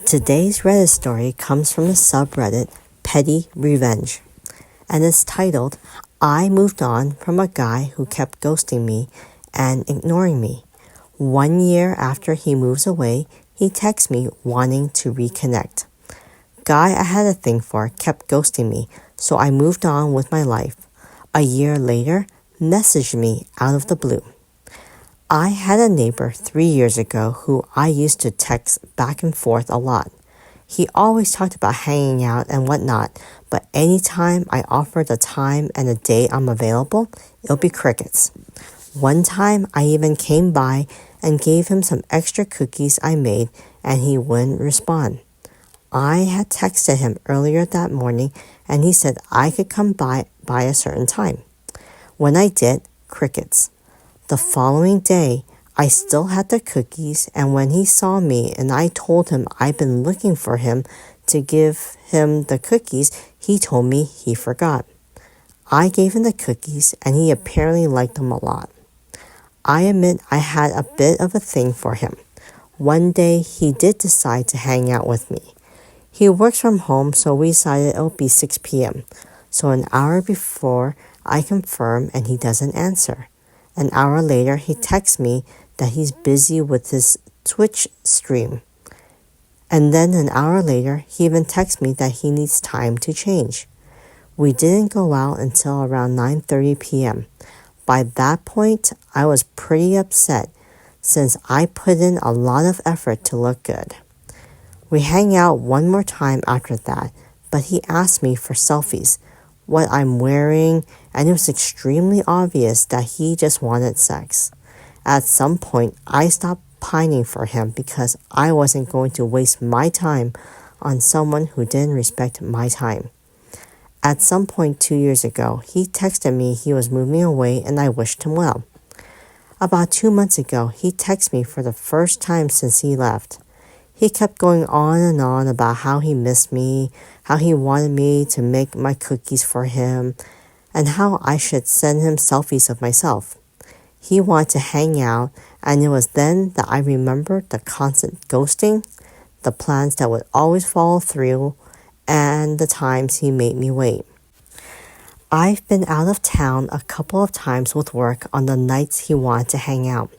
Today's Reddit story comes from the subreddit Petty Revenge, and it's titled, I moved on from a guy who kept ghosting me and ignoring me. 1 year after he moves away, he texts me wanting to reconnect. Guy I had a thing for kept ghosting me, so I moved on with my life. A year later, messaged me out of the blue. I had a neighbor 3 years ago who I used to text back and forth a lot. He always talked about hanging out and whatnot, but anytime I offered a time and a day I'm available, it'll be crickets. One time I even came by and gave him some extra cookies I made and he wouldn't respond. I had texted him earlier that morning and he said I could come by a certain time. When I did, crickets. The following day, I still had the cookies, and when he saw me and I told him I'd been looking for him to give him the cookies, he told me he forgot. I gave him the cookies and he apparently liked them a lot. I admit I had a bit of a thing for him. One day he did decide to hang out with me. He works from home, so we decided it would be 6 p.m. So an hour before, I confirm and he doesn't answer. An hour later, he texts me that he's busy with his Twitch stream. And then an hour later, he even texts me that he needs time to change. We didn't go out until around 9:30 p.m. By that point, I was pretty upset since I put in a lot of effort to look good. We hang out one more time after that, but he asked me for selfies, what I'm wearing, and it was extremely obvious that he just wanted sex. At some point, I stopped pining for him because I wasn't going to waste my time on someone who didn't respect my time. At some point 2 years ago, he texted me he was moving away and I wished him well. About 2 months ago, he texted me for the first time since he left. He kept going on and on about how he missed me, how he wanted me to make my cookies for him, and how I should send him selfies of myself. He wanted to hang out, and it was then that I remembered the constant ghosting, the plans that would always follow through, and the times he made me wait. I've been out of town a couple of times with work on the nights he wanted to hang out.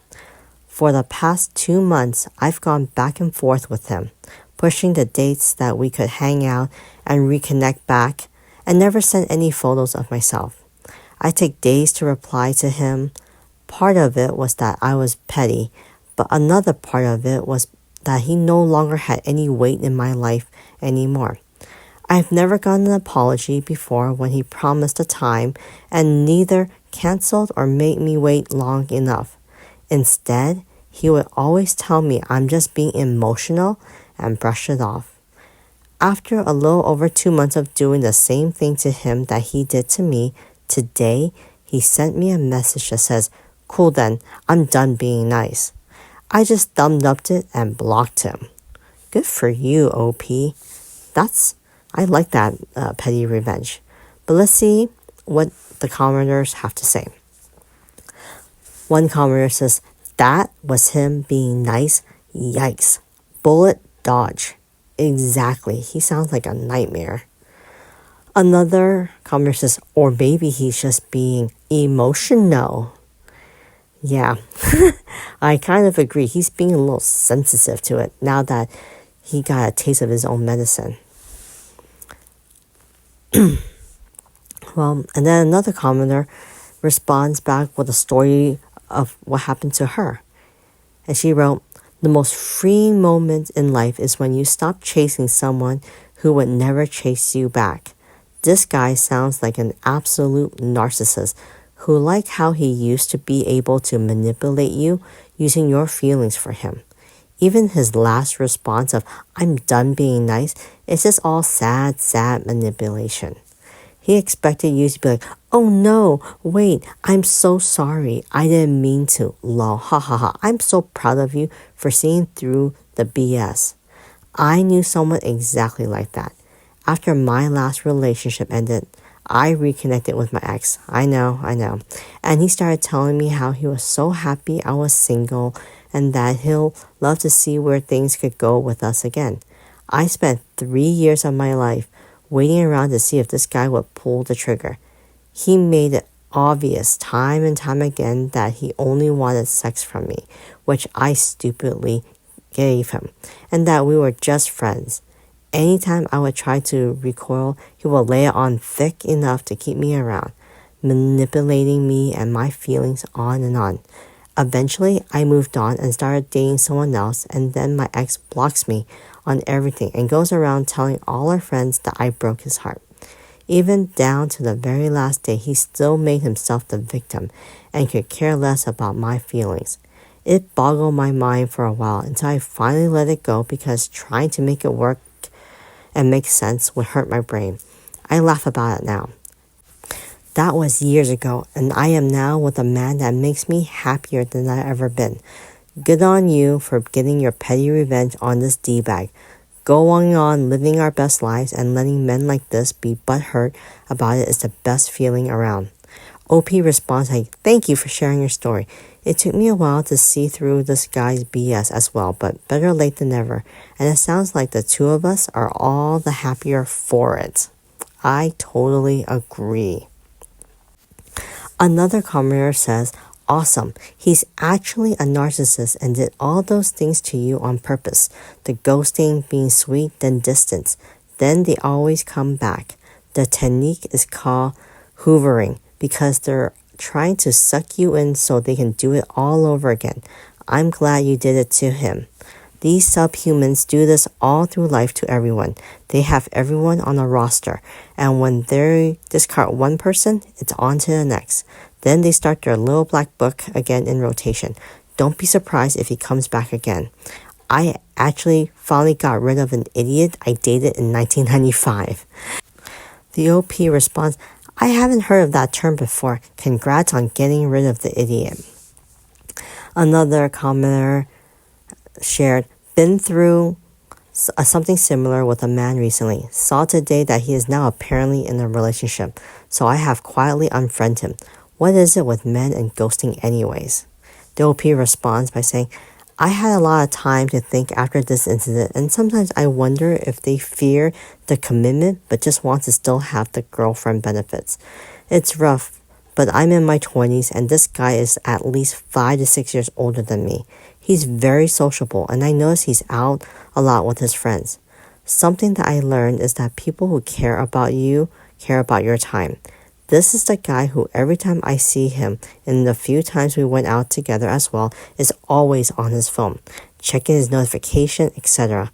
For the past 2 months, I've gone back and forth with him, pushing the dates that we could hang out and reconnect back, and never sent any photos of myself. I take days to reply to him. Part of it was that I was petty, but another part of it was that he no longer had any weight in my life anymore. I've never gotten an apology before when he promised a time and neither canceled or made me wait long enough. Instead, he would always tell me I'm just being emotional and brush it off. After a little over 2 months of doing the same thing to him that he did to me, today he sent me a message that says, "Cool then, I'm done being nice." I just thumbed up it and blocked him. Good for you, OP. I like that petty revenge. But let's see what the commenters have to say. One commenter says, that was him being nice. Yikes. Bullet dodge. Exactly. He sounds like a nightmare. Another commenter says, or maybe he's just being emotional. Yeah, I kind of agree. He's being a little sensitive to it now that he got a taste of his own medicine. Well, and then another commenter responds back with a story of what happened to her. And she wrote, the most freeing moment in life is when you stop chasing someone who would never chase you back. This guy sounds like an absolute narcissist who liked how he used to be able to manipulate you using your feelings for him. Even his last response of, I'm done being nice, is just all sad manipulation. He expected you to be like, oh no, wait, I'm so sorry. I didn't mean to. Lol, ha ha ha. I'm so proud of you for seeing through the BS. I knew someone exactly like that. After my last relationship ended, I reconnected with my ex. I know. And he started telling me how he was so happy I was single and that he'll love to see where things could go with us again. I spent 3 years of my life waiting around to see if this guy would pull the trigger. He made it obvious time and time again that he only wanted sex from me, which I stupidly gave him, and that we were just friends. Anytime I would try to recoil, he would lay it on thick enough to keep me around, manipulating me and my feelings on and on. Eventually, I moved on and started dating someone else, and then my ex blocks me on everything and goes around telling all our friends that I broke his heart. Even down to the very last day, he still made himself the victim and could care less about my feelings. It boggled my mind for a while until I finally let it go because trying to make it work and make sense would hurt my brain. I laugh about it now. That was years ago, and I am now with a man that makes me happier than I've ever been. Good on you for getting your petty revenge on this D-bag. Going on living our best lives and letting men like this be butthurt about it is the best feeling around. OP responds like, thank you for sharing your story. It took me a while to see through this guy's BS as well, but better late than never. And it sounds like the two of us are all the happier for it. I totally agree. Another commenter says, awesome. He's actually a narcissist and did all those things to you on purpose. The ghosting, being sweet, then distance. Then they always come back. The technique is called hoovering because they're trying to suck you in so they can do it all over again. I'm glad you did it to him. These subhumans do this all through life to everyone. They have everyone on a roster, and when they discard one person, it's on to the next. Then they start their little black book again in rotation. Don't be surprised if he comes back again. I actually finally got rid of an idiot I dated in 1995. The OP responds, I haven't heard of that term before. Congrats on getting rid of the idiot. Another commenter shared, been through something similar with a man recently. Saw today that he is now apparently in a relationship, so I have quietly unfriended him. What is it with men and ghosting anyways? The OP responds by saying, I had a lot of time to think after this incident, and sometimes I wonder if they fear the commitment but just want to still have the girlfriend benefits. It's rough, but I'm in my 20s and this guy is at least 5 to 6 years older than me. He's very sociable, and I notice he's out a lot with his friends. Something that I learned is that people who care about you care about your time. This is the guy who every time I see him, and the few times we went out together as well, is always on his phone, checking his notification, etc.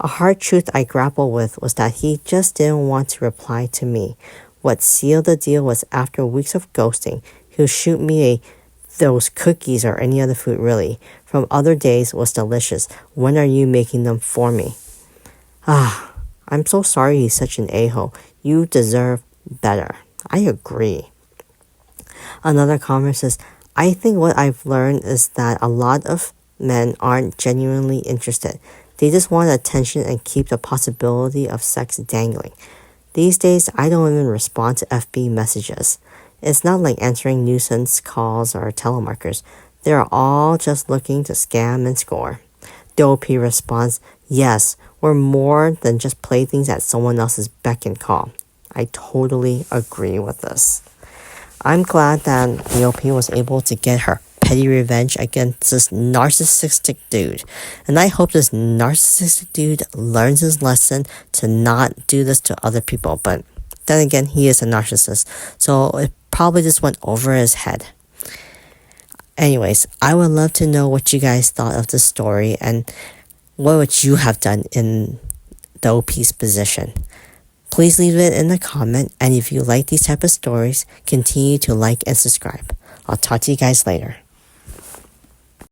A hard truth I grappled with was that he just didn't want to reply to me. What sealed the deal was after weeks of ghosting, he'll shoot me those cookies or any other food really. From other days was delicious. When are you making them for me? I'm so sorry he's such an a-hole. You deserve better. I agree. Another comment says, I think what I've learned is that a lot of men aren't genuinely interested. They just want attention and keep the possibility of sex dangling. These days, I don't even respond to FB messages. It's not like answering nuisance calls or telemarketers. They're all just looking to scam and score. The OP responds, yes, we're more than just playthings at someone else's beck and call. I totally agree with this. I'm glad that the OP was able to get her petty revenge against this narcissistic dude. And I hope this narcissistic dude learns his lesson to not do this to other people. But then again, he is a narcissist, so it probably just went over his head. Anyways, I would love to know what you guys thought of this story and what would you have done in the OP's position. Please leave it in the comment, and if you like these type of stories, continue to like and subscribe. I'll talk to you guys later.